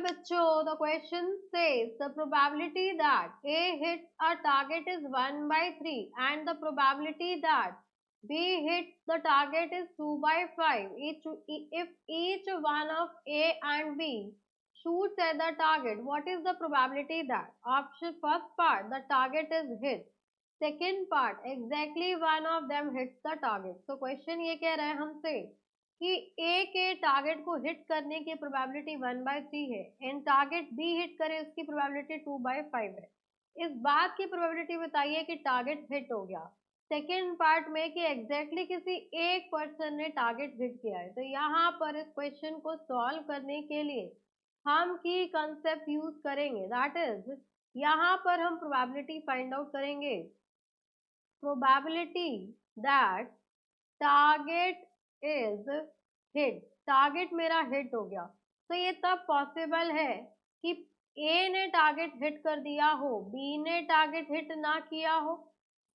बच्चों, the question says the probability that A hits a target is 1 by 3 and the probability that B hits the target is 2 by 5. If each one of A and B shoots at the target, what is the probability that? Option first part, the target is hit. Second part, exactly one of them hits the target. So question ये कह रहा है हमसे कि ए के target को hit करने की प्रोबेबिलिटी 1/3 है एंड टारगेट बी हिट करे उसकी प्रोबेबिलिटी 2/5 है। इस बात की प्रोबेबिलिटी बताइए कि टारगेट हिट हो गया। सेकेंड पार्ट में कि एग्जैक्टली किसी एक पर्सन ने टारगेट हिट किया है। तो यहाँ पर इस क्वेश्चन को सॉल्व करने के लिए हम की कंसेप्ट यूज करेंगे, दैट इज यहाँ पर हम प्रोबेबिलिटी फाइंड आउट करेंगे। Probability that target is hit, target मेरा हिट हो गया। तो ये तब पॉसिबल है कि ए ने टारगेट हिट कर दिया हो, बी ने टारगेट हिट ना किया हो।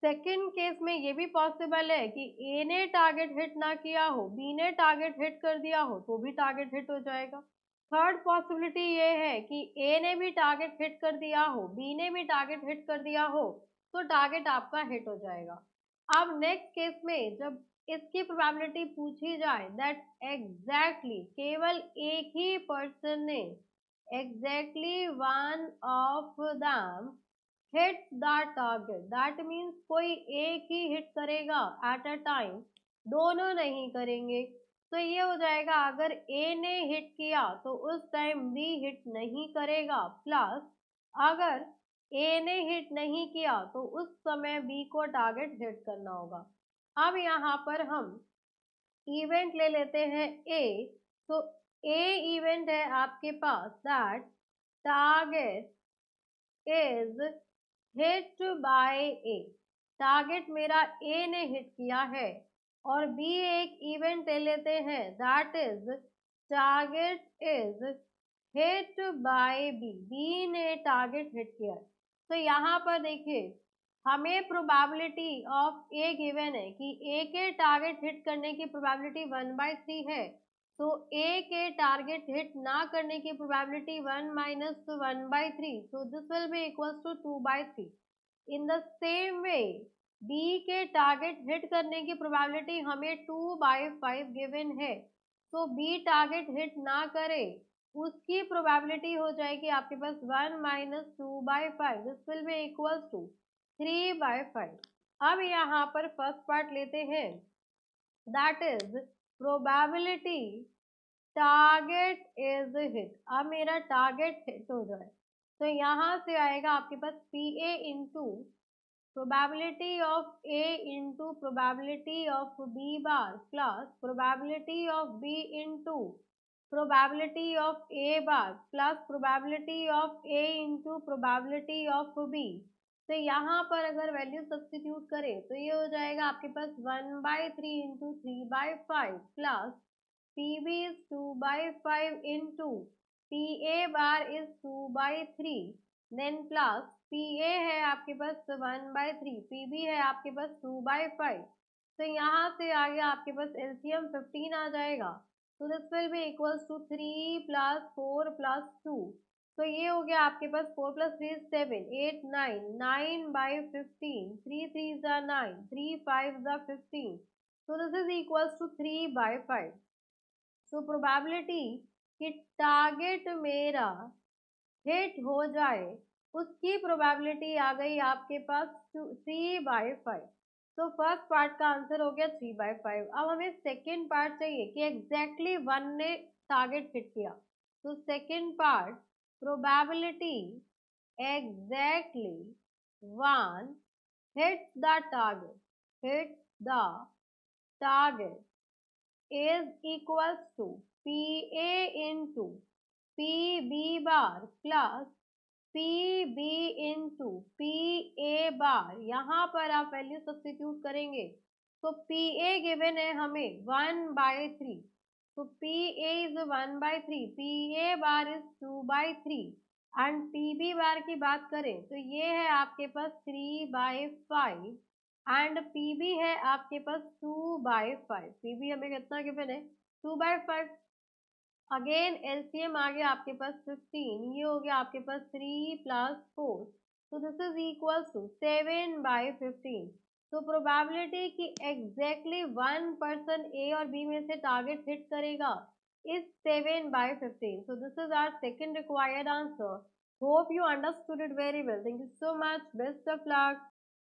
सेकंड केस में ये भी पॉसिबल है कि ए ने टारगेट हिट ना किया हो, बी ने टारगेट हिट कर दिया हो तो भी टारगेट हिट हो जाएगा। थर्ड पॉसिबिलिटी ये है कि ए ने भी टारगेट हिट कर दिया हो, बी ने भी टारगेट हिट कर दिया हो तो टारगेट आपका हिट हो जाएगा। अब नेक्स्ट केस में जब इसकी प्रोबेबिलिटी पूछी जाए दैट एग्जैक्टली केवल एक ही पर्सन ने exactly one of them hit the target, that means कोई एक ही हिट करेगा एट अ टाइम, दोनों नहीं करेंगे। तो ये हो जाएगा अगर ए ने हिट किया तो उस टाइम बी हिट नहीं करेगा, प्लस अगर ए ने हिट नहीं किया तो उस समय बी को टारगेट हिट करना होगा। अब यहाँ पर हम इवेंट ले लेते हैं ए। तो ए इवेंट है आपके पास that target is hit by A, target मेरा ए ने हिट किया है। और बी एक इवेंट ले लेते हैं that is target is hit by B, B ने टारगेट हिट किया है। तो यहाँ पर देखिए हमें प्रोबेबिलिटी ऑफ ए गिवन है कि ए के टारगेट हिट करने की प्रोबेबिलिटी 1/3 है। तो ए के टारगेट हिट ना करने की probability 1 minus 1/3, so this will be equals to 2/3। In the same way B के टारगेट हिट करने की प्रोबेबिलिटी हमें 2/5 गिवन है। तो बी टारगेट हिट ना करे उसकी प्रोबेबिलिटी हो जाएगी आपके पास 1 minus 2/5, this will be equals to 3/5। अब यहाँ पर फर्स्ट पार्ट लेते हैं that is probability target is hit. अब मेरा टारगेट हिट हो जाए तो यहाँ से आएगा आपके पास P A into probability of A into probability of B bar plus probability of B into probability of A bar plus probability of A into probability of B. तो यहाँ पर अगर वैल्यू सब्स्टिट्यूट करें तो ये हो जाएगा आपके पास 1/3 into 3/5 plus PB is 2/5 into PA bar is 2/3, then plus PA है आपके पास 1/3, PB है आपके पास 2/5। तो यहाँ से आ गया आपके पास LCM 15 आ जाएगा। तो this will be equals to 3 plus 4 plus 2। तो ये हो गया आपके पास 4 plus 3 is 7, 8 9, 9/15, 3 3s are 9, 3 5s are 15। So this is equals to 3/5। तो प्रोबेबिलिटी कि टारगेट मेरा हिट हो जाए उसकी प्रोबेबिलिटी आ गई आपके पास 3/5। तो फर्स्ट पार्ट का आंसर हो गया 3/5। अब हमें सेकेंड पार्ट चाहिए कि एग्जैक्टली वन ने टारगेट हिट किया। तो second part probability exactly one hits the target is equals to PA into PB bar plus PB into PA bar। यहाँ पर आप वैल्यू सब्स्टिट्यूट करेंगे तो PA गिवन है हमें 1/3, तो PA is 1/3, PA bar is 2/3 and PB बार की बात करें तो ये है आपके पास 3/5 एंड PB है आपके पास 2/5। PB हमें कितना गिवन है 2/5। अगेन एलसीएम आ गया आपके पास 15, ये हो गया आपके पास 3 + 4, तो दिस इज इक्वल टू 7/15। तो प्रोबेबिलिटी कि एग्जैक्टली वन पर्सन ए और बी में से टारगेट हिट करेगा is 7/15। So this is our second required answer. Hope you understood it very well. Thank you so much. Best of luck.